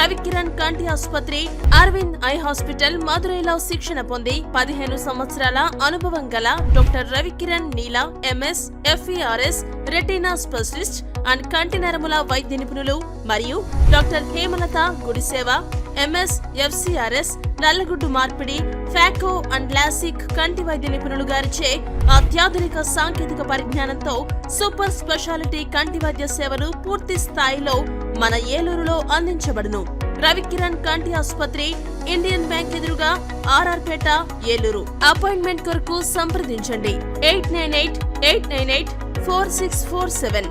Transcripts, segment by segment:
రవికిరణ్ కంటి ఆసుపత్రి, Arvind eye hospital మదురైలో శిక్షణ పొంది 15 సంవత్సరాల అనుభవం గల doctor Ravikiran Neela MS FERS retina specialist and కంటి నరముల వైద్య నిపుణులు మరియు doctor Hemalatha Gudiseva MS FCRS నల్లగుడ్డు మార్పిడి, ఫాకో అండ్ లాసిక్ కంటి వైద్య నిపుణులు గారిచే అత్యాధునిక సాంకేతిక పరిజ్ఞానంతో సూపర్ స్పెషాలిటీ కంటి వైద్య సేవలు పూర్తి స్థాయిలో మన ఏలూరులో అందించబడును. రవికిరణ్ కంటి ఆసుపత్రి, ఇండియన్ బ్యాంక్ ఎదురుగా RR పేట, ఏలూరు. అపాయింట్మెంట్ కొరకు సంప్రదించండి 898-898-4647.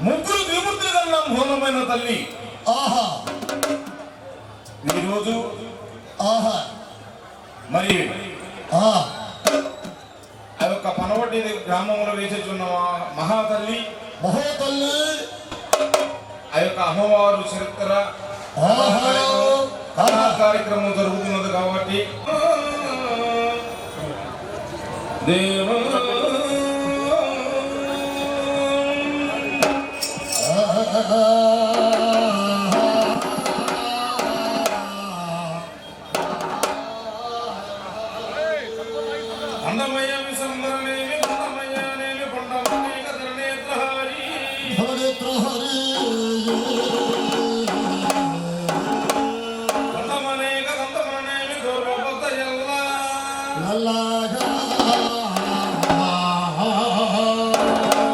ముగ్గురు విముక్తులు కన్నా మూలమైన తల్లి ఈరోజు మరి అదొక పనవటి గ్రామంలో వేసేచున్న మహాతల్లి ఆ యొక్క అమ్మవారు చరిత్ర కార్యక్రమం జరుగుతున్నది కాబట్టి దేవ అందమయ్య సుందరనేమి గుణమయ్యనేమి కొండమనేక ధరణేత్రహారి కొండమనేక గంధమనేమి గౌరవబద్ధ ఎల్లా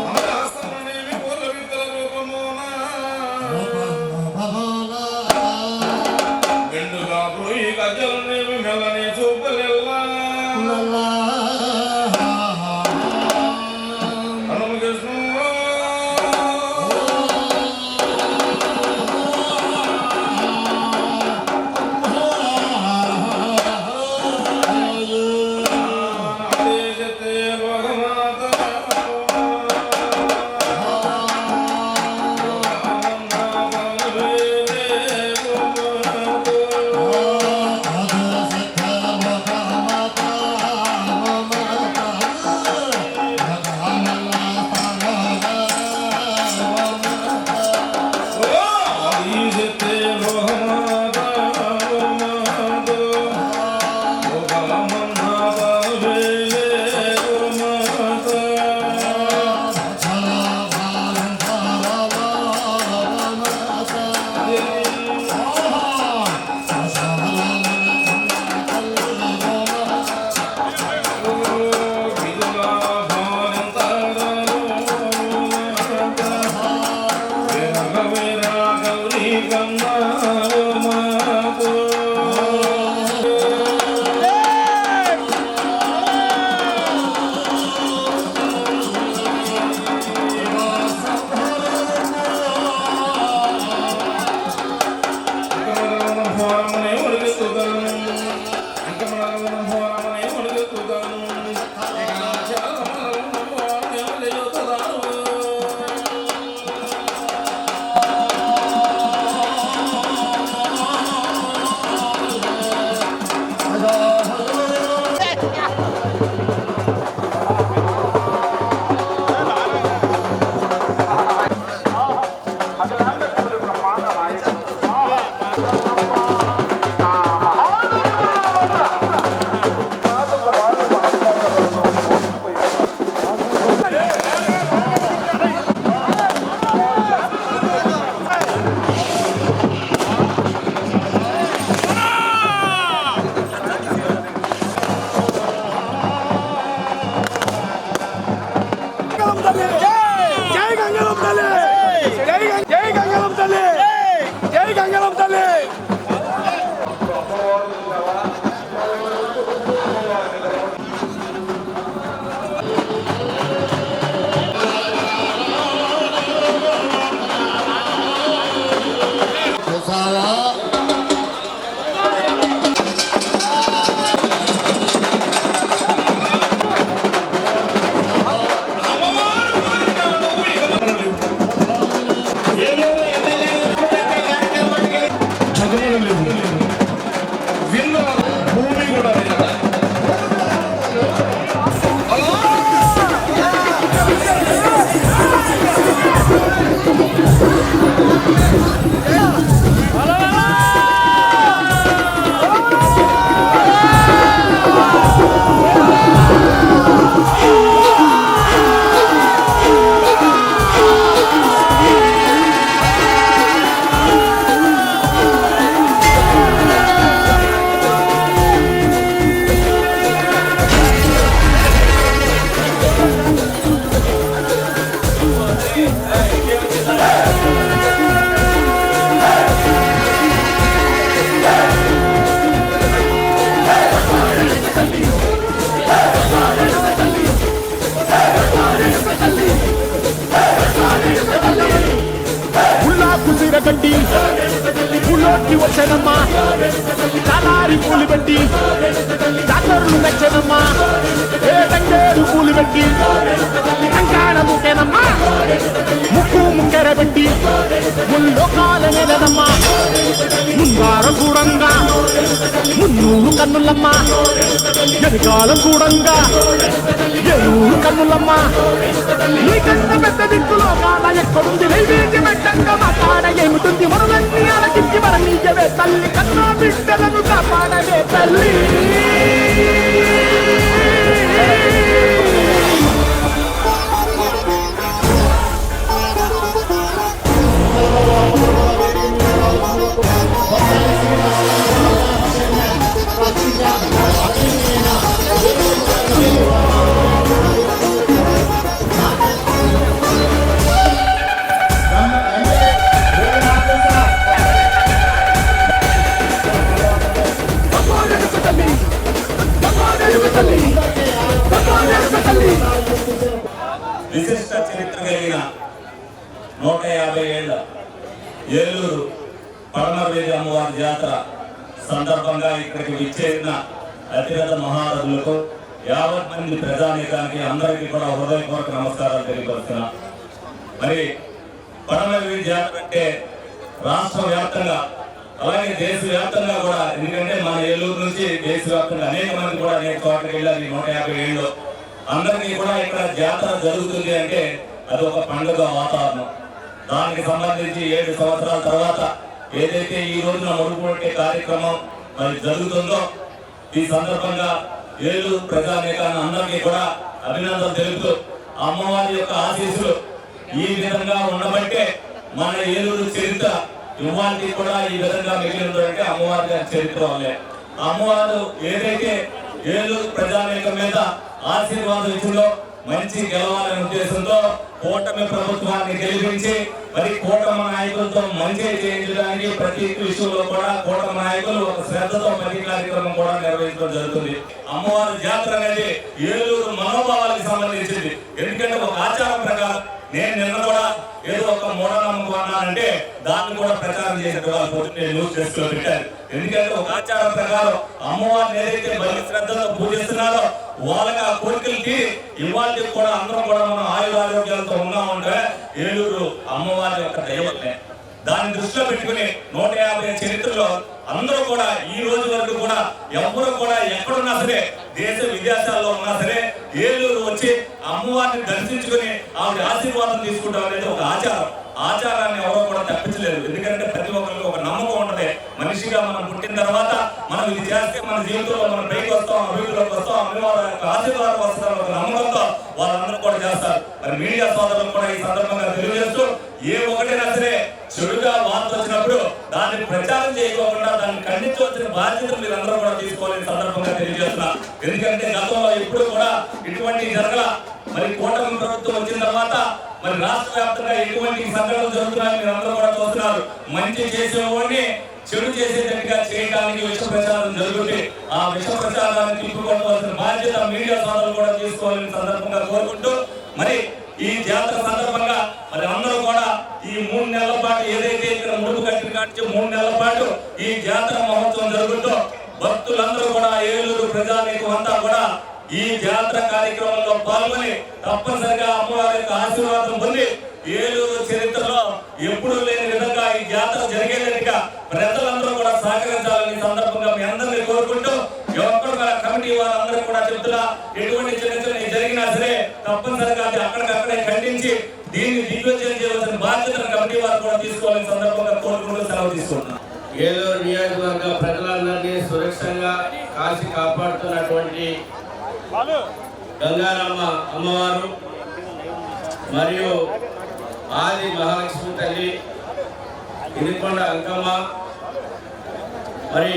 అమరహస్తమనేమి పూర్వ విద్యల రూపమోన పెట్టి ఊళ్ళోకి వచ్చానమ్మా చాలారి పూలు పెట్టి జాతరలు నచ్చానమ్మా ఏ తంగేరు పూలు పెట్టి కంకాడ ముట్టేనమ్మా ముక్కు ముక్కెర పెట్టి ముల్లోకాలనేదమ్మా ముందారం కూడంగా మున్నూరు కన్నులమ్మా ఎనకాలం కూడంగా ఏనూరు కన్నులమ్మా ఈ కన్న పెద్ద దిక్కులో కాల ఎక్కడుంది నైవేద్యం పెట్టంగా మాట్లాడ ఏమిటుంది మరులన్నీ ఆలకించి మన నీయవే తల్లి కన్నా బిడ్డలను కాపాడవే తల్లి విశిష్ట చరిత్ర కలిగిన 150 ఏళ్ల ఏలూరు పడమరవేది అమ్మవారి జాతర సందర్భంగా ఇక్కడికి విచ్చేసిన అతిరథ మహారథులకు 50 మంది ప్రజానీకానికి అందరికీ కూడా హృదయపూర్వక నమస్కారాలు తెలియపరుస్తున్నా. మరి పడమరవేది జాతర అంటే రాష్ట్ర వ్యాప్తంగా అలాగే దేశవ్యాప్తంగా కూడా, ఎందుకంటే మన ఏలూరు నుంచి దేశవ్యాప్తంగా అనేక మంది కూడా అనేక చోట్లకి వెళ్ళారు. 150 ఏళ్ళు అందరికీ కూడా ఇక్కడ జాతర జరుగుతుంది అంటే అది ఒక పండుగ వాతావరణం. దానికి సంబంధించి 7 సంవత్సరాల తర్వాత ఏదైతే ఈ రోజున మొదలుపెట్టే కార్యక్రమం మరి జరుగుతుందో, ఈ సందర్భంగా ఏలూరు ప్రజానీకాన్ని అందరికీ కూడా అభినందనలు తెలుపుతూ, అమ్మవారి యొక్క ఆశీస్సులు ఈ విధంగా ఉండబట్టే మన ఏలూరు చరిత్ర ఇవాళకి కూడా ఈ విధంగా మిగిలిందంటే అమ్మవారి చరిత్ర వల్లే. అమ్మవారు ఏదైతే ఏలూరు ప్రజానీకం మీద ఆశీర్వాదం ఇచ్చిందో, మంచి గెలవాలనే ఉద్దేశంతో కూటమి ప్రభుత్వాన్ని గెలిపించి మరి కూటమి నాయకులతో మంచి చేయించడానికి ప్రతి విషయంలో కూడా కూటమి నాయకులు ఒక శ్రద్ధతో ప్రతి కార్యక్రమం కూడా నిర్వహించడం జరుగుతుంది. అమ్మవారి జాతర అనేది ఏలూరు మనోభావాలకు సంబంధించింది. ఎందుకంటే ఒక ఆచారం ప్రకారం నేను నిన్న కూడా ఏదో ఒక మూఢనమ్మకం అన్నానంటే దాన్ని కూడా ప్రచారం చేసేటప్పుడు పొద్దున్నే న్యూస్ డెస్క్ లో పెట్టారు. ఎందుకంటే ఒక ఆచారం ప్రకారం అమ్మవారిని ఏదైతే భక్తి శ్రద్ధతో పూజిస్తున్నారో వాళ్ళకి ఆ కోరికలకి ఇవాళ కూడా అందరం కూడా మనం ఆయురారోగ్యాలతో ఉన్నామంటే ఏలూరు అమ్మవారి యొక్క దైవమే. దాన్ని దృష్టిలో పెట్టుకుని 150 చరిత్రలో అందరూ కూడా ఈ రోజు వరకు కూడా ఎవరు కూడా ఎక్కడున్నా సరే, దేశ విదేశాల్లో ఉన్నా సరే ఏలూరు వచ్చి అమ్మవారిని దర్శించుకుని ఆవిడ ఆశీర్వాదం తీసుకుంటాం అనేది ఒక ఆచారం. ఆచారాన్ని ఎవరో కూడా తప్పించలేదు. ఎందుకంటే ప్రతి ఒక్కరికి ఒక నమ్మకం ఉంటది. మనిషిగా మనం పుట్టిన తర్వాత మనం ఇది చేస్తే మన జీవితంలో మనం పైకి వస్తాం, అభివృద్ధిలోకి వస్తాం, అమ్మవారి యొక్క ఆశీర్వాదం వస్తాం ఒక నమ్మకంతో వాళ్ళందరూ కూడా చేస్తారు. మరి మీడియా సోదరులు కూడా ఈ సందర్భంగా తెలియజేస్తూ, ఏ ఒకటైనా సరే చెడుగా వార్త వచ్చినప్పుడు దాన్ని ప్రచారం చేయకోకుండా దాన్ని ఖండించవలసిన బాధ్యతలు మీరు అందరూ కూడా తీసుకోవాలని సందర్భంగా తెలియజేస్తున్నా. ఎందుకంటే గతంలో ఎప్పుడు కూడా ఇటువంటి జరగల. మరి కూటమి ప్రభుత్వం వచ్చిన తర్వాత మరి రాష్ట్ర వ్యాప్తంగా ఎటువంటి సంఘటనలు జరుగుతున్నాయని మీరు అందరూ కూడా చూస్తున్నారు. మంచి చేసేవాడిని చెడు చేసేటట్టుగా చేయడానికి విష ప్రచారం జరుగుతుంది. ఆ విష ప్రచారాన్ని తిప్పుకోవాల్సిన బాధ్యత మీడియా సోదరులు కూడా తీసుకోవాలని సందర్భంగా కోరుకుంటూ, మరి ఈ జాతర సందర్భంగా మరి అందరూ కూడా ఈ 3 నెలల పాటు ఏదైతే ఇక్కడ ముడుపు కట్టిన కాటి 3 నెలల పాటు ఈ జాతర మహోత్సవం జరుగుతుందో భక్తులందరూ కూడా ఏలూరు ప్రజానీకం అంతా కూడా ఈ జాతర కార్యక్రమంలో పాల్గొని తప్పనిసరిగా అమ్మవారి యొక్క ఆశీర్వాదం పొంది ఏలూరు చరిత్రలో ఎప్పుడూ లేని విధంగా ఈ జాతర జరిగేటట్టుగా ప్రజలందరూ కూడా సహకరించాలని సందర్భంగా మీ అందరినీ కోరుకుంటూ, ఎవరు కమిటీ వారందరూ కూడా చెప్తున్నా, ఎటువంటి చిన్న జరిగినా సరే తప్పనిసరిగా అది అక్కడికక్కడే ఖండించి దీన్ని దిగ్విజయం చేయవలసిన బాధ్యతను కమిటీ వారు కూడా తీసుకోవాలని సందర్భంగా కోరుకుంటూ సెలవు తీసుకుంటున్నాం. ఏలూరు నియోజకవర్గ ప్రజలందరినీ సురక్షంగా కాచి కాపాడుతున్నటువంటి గంగారమ్మ అమ్మవారు మరియు ఆది మహాలక్ష్మి తల్లి, ఇదికొండ అంకమ్మ, మరి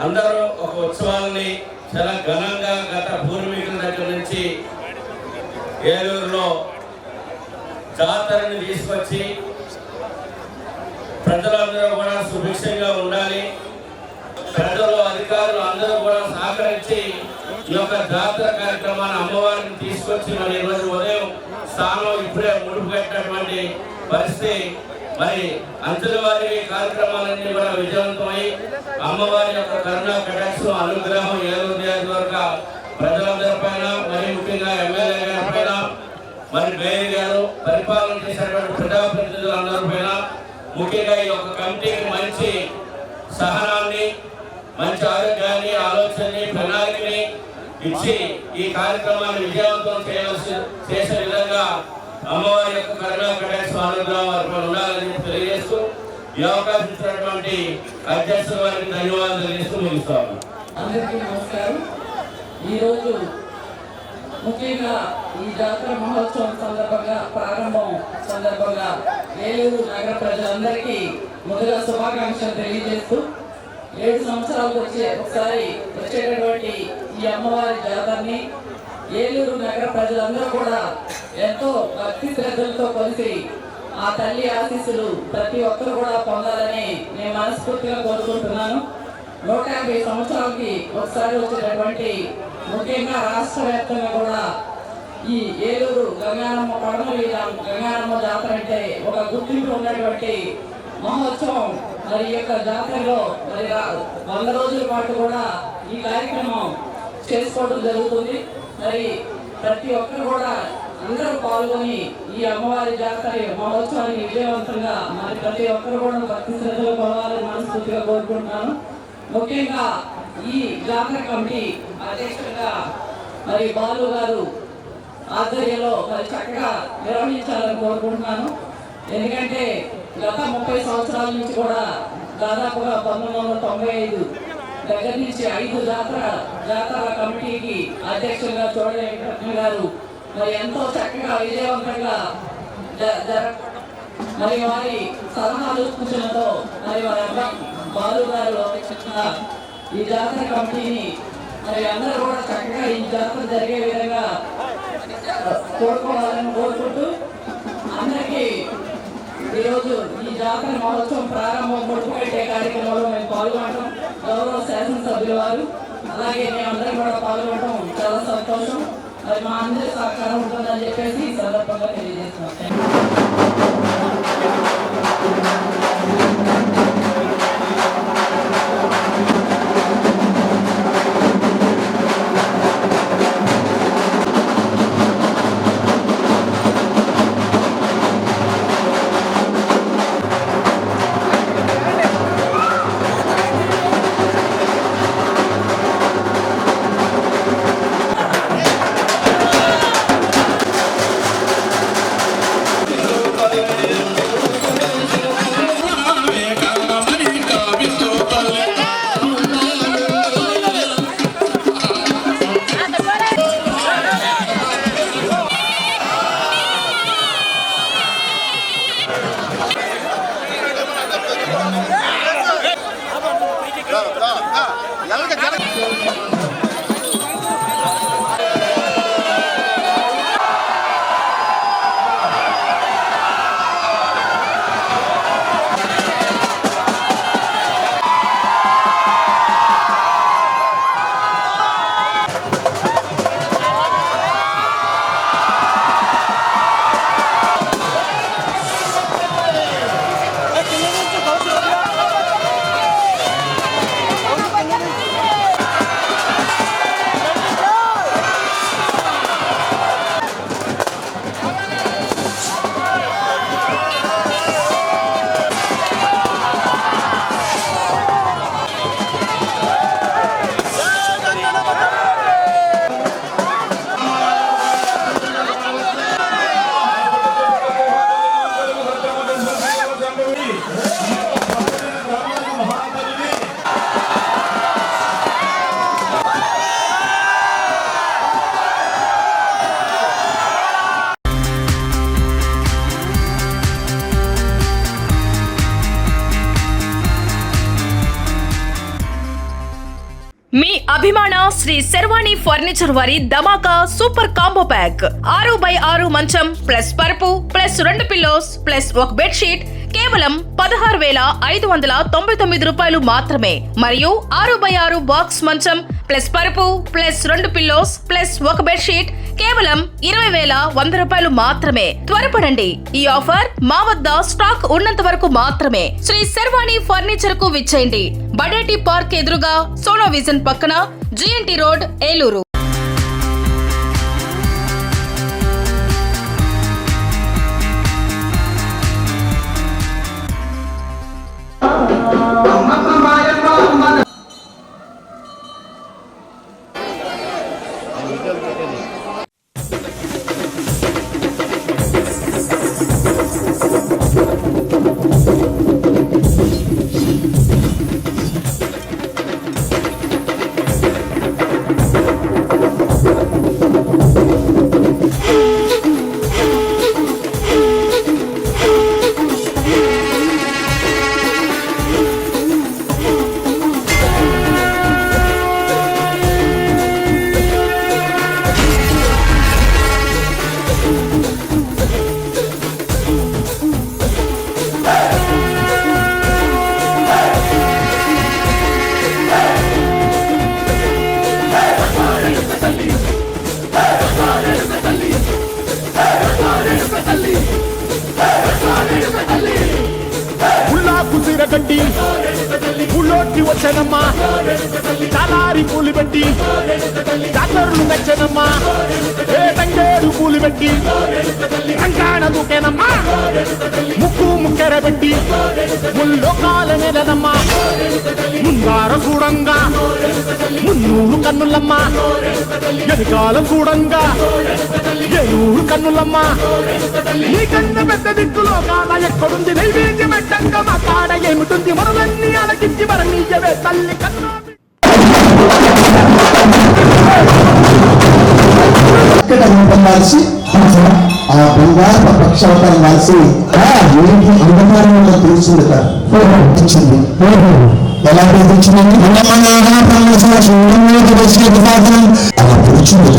అందరూ ఒక ఉత్సవాలని చాలా ఘనంగా గత పూర్వీకుల దగ్గర నుంచి ఏలూరులో జాతరని తీసుకొచ్చి ప్రజలందరూ కూడా సుభిక్షంగా ఉండాలి, ప్రజలు అధికారులు అందరూ కూడా సహకరించి ఈ యొక్క జాతర కార్యక్రమాన్ని అమ్మవారిని తీసుకొచ్చి మరి ఈరోజు ఉదయం స్థానం ఇప్పుడే ముడుపు కట్టినటువంటి పరిస్థితి మరి అంచెల వారి కార్యక్రమాలన్నీ కూడా విజయవంతమై అమ్మవారి యొక్క కరుణా కటాక్షం అనుగ్రహం ఏలూరు నియోజకవర్గ ప్రజలందరిపైన మరి ముఖ్యంగా ఎమ్మెల్యే గారి పైన మరి మేయర్ గారు పరిపాలన చేసినటువంటి ప్రజాప్రతినిధులందరిపైన ముఖ్యంగా ఈ యొక్క కమిటీకి మంచి సహనాన్ని మంచి ఆరోగ్యాన్ని ఆలోచనని ప్రణాళికని ఇచ్చి ఈ కార్యక్రమాన్ని విజయవంతం చేసే విధంగా అమ్మవారి యొక్క కరుణా కటాక్ష అనుగ్రహం వారిపై ఉండాలని తెలియజేస్తూ ఈ అవకాశం ఇచ్చినటువంటి అధ్యక్షుల వారికి ధన్యవాదాలు తెలియజేస్తూ ముగిస్తాము. అందరికీ నమస్కారం. ఈరోజు ముఖ్యంగా ఈ జాతర మహోత్సవం ప్రారంభం సందర్భంగా ఏలూరు నగర ప్రజలందరికీ ముందుగా శుభాకాంక్షలు తెలియజేస్తూ 7 సంవత్సరాలకు ఒకసారి వచ్చేటటువంటి ఈ అమ్మవారి జాతరని ఏలూరు నగర ప్రజలందరూ కూడా ఎంతో భక్తి శ్రద్ధలతో కలిసి ఆ తల్లి ఆశీస్సులు ప్రతి ఒక్కరు కూడా పొందాలని నేను మనస్ఫూర్తిగా కోరుకుంటున్నాను. 150 సంవత్సరాలకి ఒకసారి వచ్చేటటువంటి ముఖ్యంగా రాష్ట్ర వ్యాప్తంగా కూడా ఈ ఏలూరు గంగానమ్మ గంగానమ్మ జాతర అంటే ఒక గుర్తింపు ఉన్నటువంటి మహోత్సవం. మరి ఈ యొక్క జాతరలో మరి 100 రోజుల పాటు కూడా ఈ కార్యక్రమం చేసుకోవడం జరుగుతుంది. మరి ప్రతి ఒక్కరు కూడా అందరూ పాల్గొని ఈ అమ్మవారి జాతర మహోత్సవాన్ని విజయవంతంగా మరి ప్రతి ఒక్కరు కూడా భక్తి శ్రద్ధలు కొలవాలని మనస్ఫూర్తిగా కోరుకుంటున్నాను. ముఖ్యంగా ఈ జాతర కమిటీ అధ్యక్షుడిగా మరి బాలు గారు ఆధ్వర్యంలో మరి చక్కగా నిర్వహించాలని కోరుకుంటున్నాను. ఎందుకంటే గత 30 సంవత్సరాల నుంచి కూడా దాదాపుగా 1995 దగ్గర నుంచి 5 జాతర కమిటీకి అధ్యక్షులుగా చూడలేని గారు మరి ఎంతో చక్కగా విజయవంతంగా మరి వారి సలహాలు సూచనలతో మరి వారి బాలు గారు ఈ జాతర కమిటీని మరి అందరూ కూడా చక్కగా ఈ జాతర జరిగే విధంగా కోరుకోవాలని కోరుకుంటూ అందరికీ ఈరోజు ఈ జాతర మహోత్సవం ప్రారంభం ముడుపు పెట్టే కార్యక్రమంలో మేము పాల్గొనడం గౌరవ శాసనసభ్యుల వారు అలాగే మేమందరం కూడా పాల్గొనడం చాలా సంతోషం. మరి మా అందరి సహకారం ఉంటుందని చెప్పేసి ఈ సందర్భంగా తెలియజేస్తున్నాం. మీ అభిమాన శ్రీ శర్వాణి ఫర్నిచర్ వారి ధమాకా సూపర్ కాంబో ప్యాక్ 6x6 మంచం ప్లస్ పరుపు ప్లస్ 2 పిల్లోస్ ప్లస్ 1 బెడ్షీట్ కేవలం 16,599 రూపాయలు మాత్రమే. మరియు 6x6 బాక్స్ మంచం ప్లస్ పరుపు ప్లస్ 2 పిల్లోస్ ప్లస్ 1 బెడ్షీట్ కేవలం 20,100 రూపాయలు మాత్రమే. త్వరపడండి, ఈ ఆఫర్ మా వద్ద స్టాక్ ఉన్నంత వరకు మాత్రమే. శ్రీ శర్వాణి ఫర్నిచర్ కు విచ్చేయండి. బడేటి పార్క్ ఎదురుగా సోనో విజన్ పక్కన, జిఎన్టీ రోడ్, ఏలూరు. గడ్డి ఊళ్ళోకి వచ్చానమ్మా, చాలారి పూలు పెట్టి డాక్టర్లు మెచ్చనమ్మా, ఏ తంగేరు పూలు పెట్టి రంగాణ దూకేనమ్మా, ముక్కు ముక్కెర పెట్టి ముల్లోకాల నెలనమ్మా, ముందార చూడంగా మున్నూరు కన్నులమ్మా, ఎనకాలం చూడంగా ఏనూరు కన్నులమ్మా, నీ కన్న పెద్ద దిక్కులో కాల ఎక్కడుంది నైవేద్యం పెట్టంగా మా కాడ ఏమిటుంది, మనలన్నీ అలకించి మరణీయవే తల్లి కన్నా. రాసి ఆ బంగారు పక్షవతం రాసి ఏంటి అంధకారంలో తెలిసింది ఇచ్చింది. ఎలా తెచ్చిందండి అలా తెచ్చింది.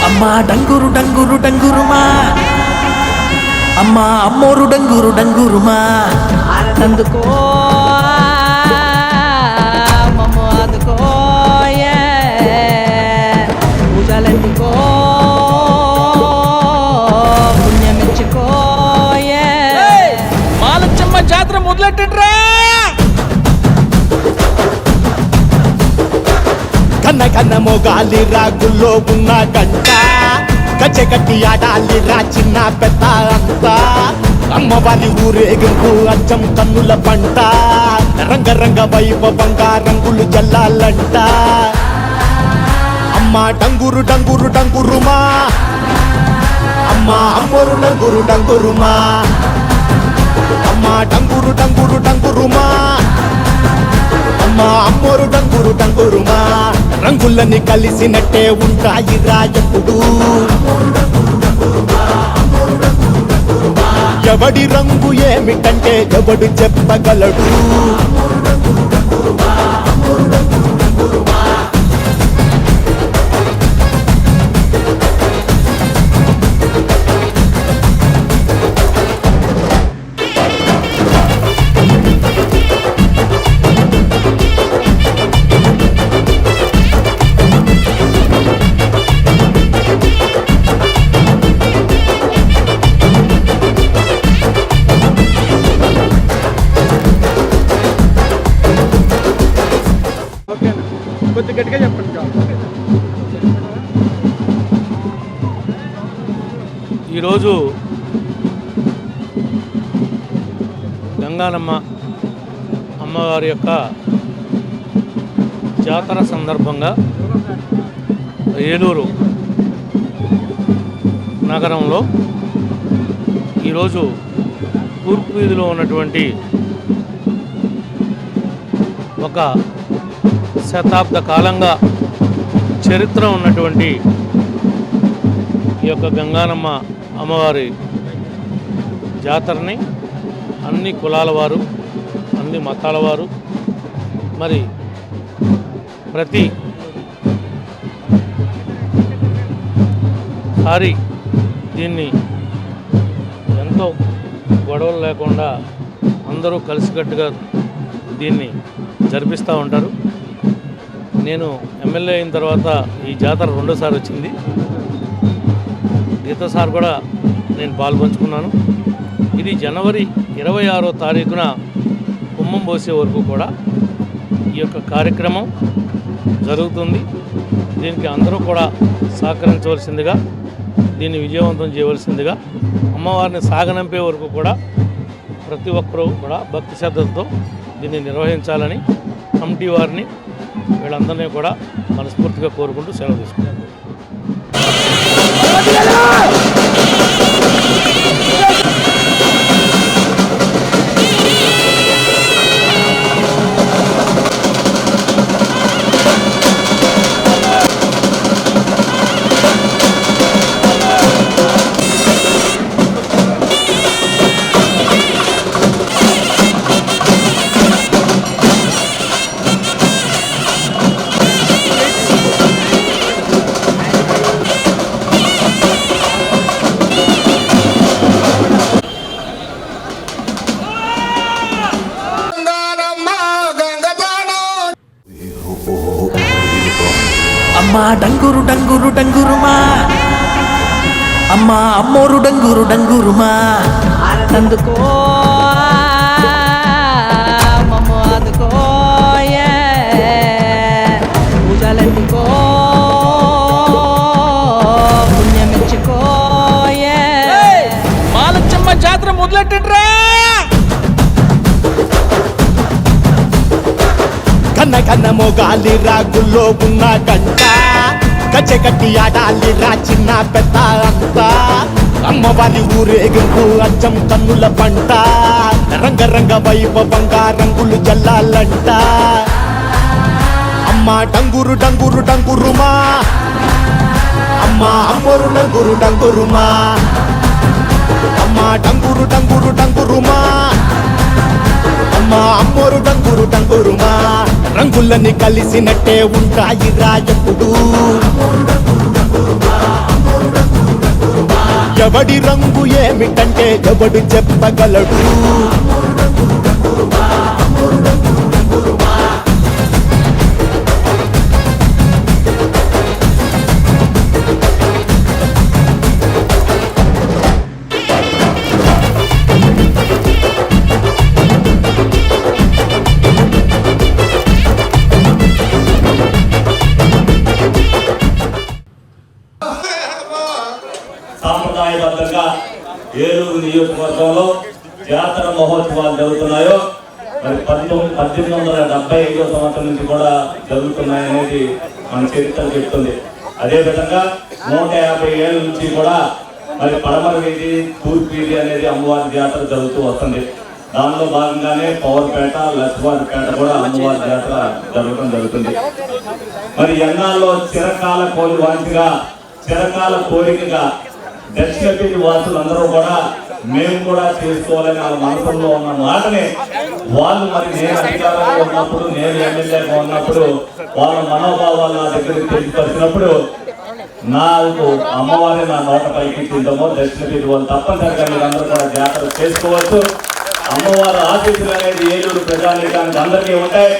అమ్మా డంగురు డంగురు డంగురుమా, అమ్మా అమ్మోరు డంగురు డంగురుమా, అందుకో మమ్మ అందుకో పూజలందుకో పుణ్యమిచ్చుకో. మాలచ్చమ్మ జాతర మొదలెట్టండ్రా. కన్న కన్న మొగాలి రాగుల్లో ఉన్న గంట, గచ్చగట్టి ఆడాలి రా చిన్న పెద్ద అంతా, అమ్మవారి ఊరేగింపు అచ్చం కన్నుల పంట, రంగరంగ వైభవంగా రంగులు జల్లాలంట. అమ్మ డంగురు డంగురు డంగురుమా, అమ్మ అమ్మోరు డంగురు డంగురుమా, అమ్మ డంగురు డంగురు డంగురుమా, అమ్మా అమ్మోరు డంగురు డంగురుమా రంగులని కలిసినట్టే ఉంటాయిరా ఎప్పుడు ఎవడి రంగు ఏమిటంటే ఎవడు చెప్పగలడు ఈరోజు గంగానమ్మ అమ్మవారి యొక్క జాతర సందర్భంగా ఏలూరు నగరంలో ఈరోజు తూర్పు వీధిలో ఉన్నటువంటి ఒక శతాబ్ద కాలంగా చరిత్ర ఉన్నటువంటి ఈ యొక్క గంగానమ్మ అమ్మవారి జాతరని అన్ని కులాల వారు అన్ని మతాల వారు మరి ప్రతి సారి దీన్ని ఎంతో గొడవలు లేకుండా అందరూ కలిసికట్టుగా దీన్ని జరిపిస్తూ ఉంటారు. నేను ఎమ్మెల్యే అయిన తర్వాత ఈ జాతర రెండోసారి వచ్చింది. గీతసారి కూడా నేను పాల్పంచుకున్నాను. ఇది జనవరి 26వ తారీఖున కుంభం పోసే వరకు కూడా ఈ యొక్క కార్యక్రమం జరుగుతుంది. దీనికి అందరూ కూడా సహకరించవలసిందిగా, దీన్ని విజయవంతం చేయవలసిందిగా, అమ్మవారిని సాగనంపే వరకు కూడా ప్రతి ఒక్కరూ కూడా భక్తి శ్రద్ధలతో దీన్ని నిర్వహించాలని కమిటీ వారిని వీళ్ళందరినీ కూడా మనస్ఫూర్తిగా కోరుకుంటూ సెలవు తీసుకుంటాను. అమ్మా డంగురు డంగురు డంగురుమా అమ్మా అమ్మోరు డంగురు డంగురుమా అందుకో మమ్మ అందుకో పూజలందుకో పుణ్యమిచ్చుకో మాలచ్చమ్మ జాతర మొదలెట్టండ్రా. కన్న కన్న మొగాలి రాగుల్లో ఉన్న గంట గచ్చగట్టి ఆడాలిరా చిన్న పెద్ద అంతా అమ్మవారి ఊరేగింపు అచ్చం కన్నుల పంట రంగరంగ వైభవంగా రంగులు జల్లాలంట అమ్మ డంగురు డంగురు డంగురుమా అమ్మ అమ్మోరు డంగురు డంగురుమా అమ్మ డంగురు డంగురు డంగురుమా అమ్మ అమ్మోరు డంగురు డంగురుమా రంగులని కలిసినట్టే ఉంటాయిరా ఎప్పుడు ఎవడి రంగు ఏమిటంటే ఎవడు చెప్పగలడు సాంప్రదాయబద్ధంగా ఏలూరు నియోజకవర్గంలో జాతర మహోత్సవాలు జరుగుతున్నాయో మరి 1875వ సంవత్సరం నుంచి కూడా జరుగుతున్నాయనేది మన చరిత్ర చెప్తుంది. అదేవిధంగా 150 ఏళ్ళ నుంచి కూడా మరి పడమర వీధి తూర్పు వీధి అనేది అమ్మవారి జాతర జరుగుతూ వస్తుంది. దానిలో భాగంగానే పవర్పేట, లక్ష్మీవారిపేట కూడా అమ్మవారి జాతర జరగడం జరుగుతుంది. మరి ఎన్నాల్లో చిరకాల కోరివాంటిగా, చిరకాల కోరికగా దక్షిణపేట వాసులందరూ కూడా మేము కూడా చేసుకోవాలని వాళ్ళ మనసులో ఉన్న మాటని వాళ్ళు మరి నేను అధికారంలో ఉన్నప్పుడు, నేను ఎమ్మెల్యేగా ఉన్నప్పుడు వాళ్ళ మనోభావాలు నా దగ్గరికి తెలిసిపరిచినప్పుడు నాకు అమ్మవారి నా నోట పైకి తింటామో దక్షిణపేట వాళ్ళు తప్పనిసరిగా మీరందరూ కూడా జాతర చేసుకోవచ్చు. అమ్మవారి ఆశీస్సులు అనేది ఏలూరు ప్రజానీకానికి అందరికీ ఉంటాయి.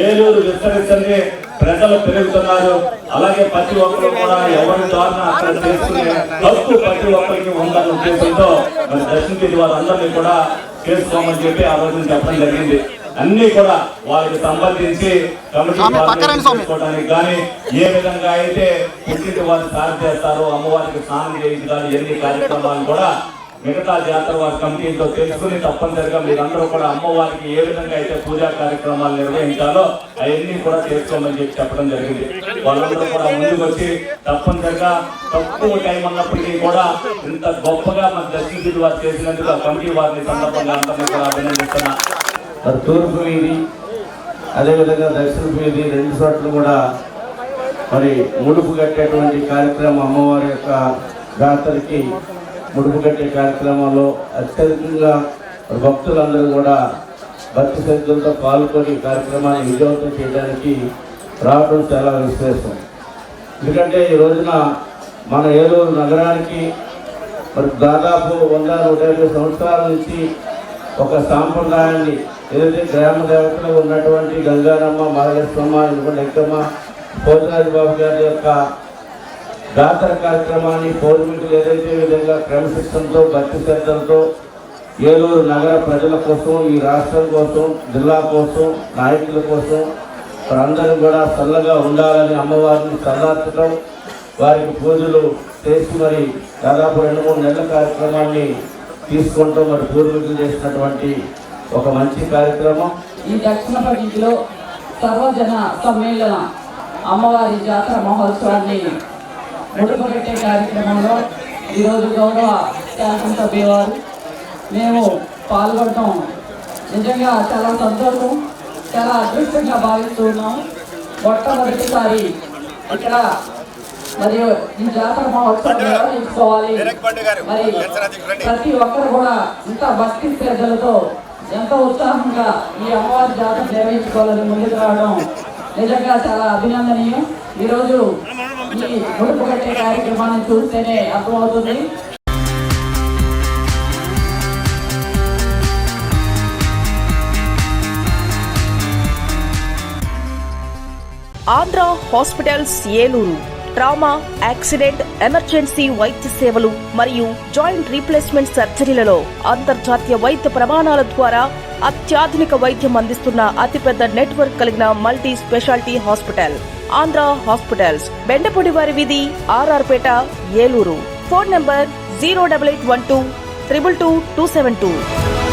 ఏలూరు విస్తరిస్తుంది, ప్రజలు పెరుగుతున్నారు. అలాగే ప్రతి ఒక్కరు కూడా ఎవరి ద్వారా అక్కడ చేసుకునే హక్కు ప్రతి ఒక్కరికి ఉందన్న ఉద్దేశంతో మరి దక్షిణపేట వారందరినీ కూడా చేసుకోమని చెప్పి ఆ రోజు చెప్పడం జరిగింది. అన్ని కూడా వారికి సంబంధించి కమిటీ చేసుకోవడానికి కానీ ఏ విధంగా అయితే పుట్టింటి వారు సాగు చేస్తారో అమ్మవారికి స్నానం చేయించాలి, ఎన్ని కార్యక్రమాలు కూడా మిగతా జాతర వారి కమిటీతో తెలుసుకుని తప్పనిసరిగా మీరందరూ కూడా అమ్మవారికి ఏ విధంగా అయితే పూజా కార్యక్రమాలు నిర్వహించాలో అవన్నీ కూడా చేసుకోమని చెప్పి చెప్పడం జరిగింది. వాళ్ళందరూ కూడా ముందుకు వచ్చి తప్పనిసరిగా తక్కువ టైం అన్నప్పటికీ కూడా ఇంత గొప్పగా మన దక్షిణ వారు చేసినందుకు ఆ కమిటీ వారిని సందర్భంగా అందరినీ కూడా అభినందిస్తున్నా. మరి తూర్పు వీధి అదేవిధంగా దక్షిణ వీధి రెండు చోట్ల కూడా మరి ముడుపు కట్టేటువంటి కార్యక్రమం, అమ్మవారి యొక్క జాతరకి ముడుపు కట్టే కార్యక్రమంలో అత్యధికంగా భక్తులందరూ కూడా భక్తి శ్రద్ధలతో పాల్గొని కార్యక్రమాన్ని విజయవంతం చేయడానికి రావడం చాలా విశేషం. ఎందుకంటే ఈ రోజున మన ఏలూరు నగరానికి మరి దాదాపు 100-150 సంవత్సరాల నుంచి ఒక సాంప్రదాయాన్ని ఏదైతే గ్రామ దేవతలు ఉన్నటువంటి గంగారమ్మ, మహాలక్ష్మమ్మ, లెక్కమ్మ, పోతరాజు బాబు గారి యొక్క జాతర కార్యక్రమాన్ని పౌర్ణమికులు ఏదైతే విధంగా క్రమశిక్షణతో భక్తి శ్రద్ధలతో ఏలూరు నగర ప్రజల కోసం, ఈ రాష్ట్రం కోసం, జిల్లా కోసం, నాయకుల కోసం అందరూ కూడా చల్లగా ఉండాలని అమ్మవారిని చల్లార్చడం, వారికి పూజలు చేసి మరి దాదాపు 2-3 నెలల కార్యక్రమాన్ని తీసుకుంటూ మరి పూర్వీకులు చేసినటువంటి ఒక మంచి కార్యక్రమం. ఈ దక్షిణ పగిలో సర్వజన సమ్మేళన అమ్మవారి జాతర మహోత్సవాన్ని ముడుపుకట్టే కార్యక్రమంలో ఈరోజు గౌరవ శాసనసభ్యుల వారు మేము పాల్గొనడం నిజంగా చాలా సంతోషం, చాలా అదృష్టంగా భావిస్తున్నాం. మొట్టమొదటిసారి ఇక్కడ మరియు ఈ జాతర మహోత్సవం నిర్వహించుకోవాలి. మరి ప్రతి ఒక్కరు కూడా ఇంత భక్తి శ్రద్ధలతో ఎంతో ఉత్సాహంగా ఈ అమ్మవారి జాతర నిర్వహించుకోవాలని ముందుకు రావడం నిజంగా చాలా అభినందనీయం. ఈరోజు ఈ ముడుపు కట్టే కార్యక్రమాన్ని చూస్తేనే అర్థమవుతుంది. Andhra hospitals Eluru trauma, accident, emergency వైద్య సేవలు మరియు జాయింట్ రీప్లేస్మెంట్ సర్జరీలలో అంతర్జాతీయ వైద్య ప్రమాణాల ద్వారా అత్యాధునిక వైద్యం అందిస్తున్న అతిపెద్ద నెట్వర్క్ కలిగిన multi speciality hospital Andhra hospitals, బెండపూడివారి వీధి, ఆర్ఆర్పేట, ఏలూరు. Phone number 08812 222 272.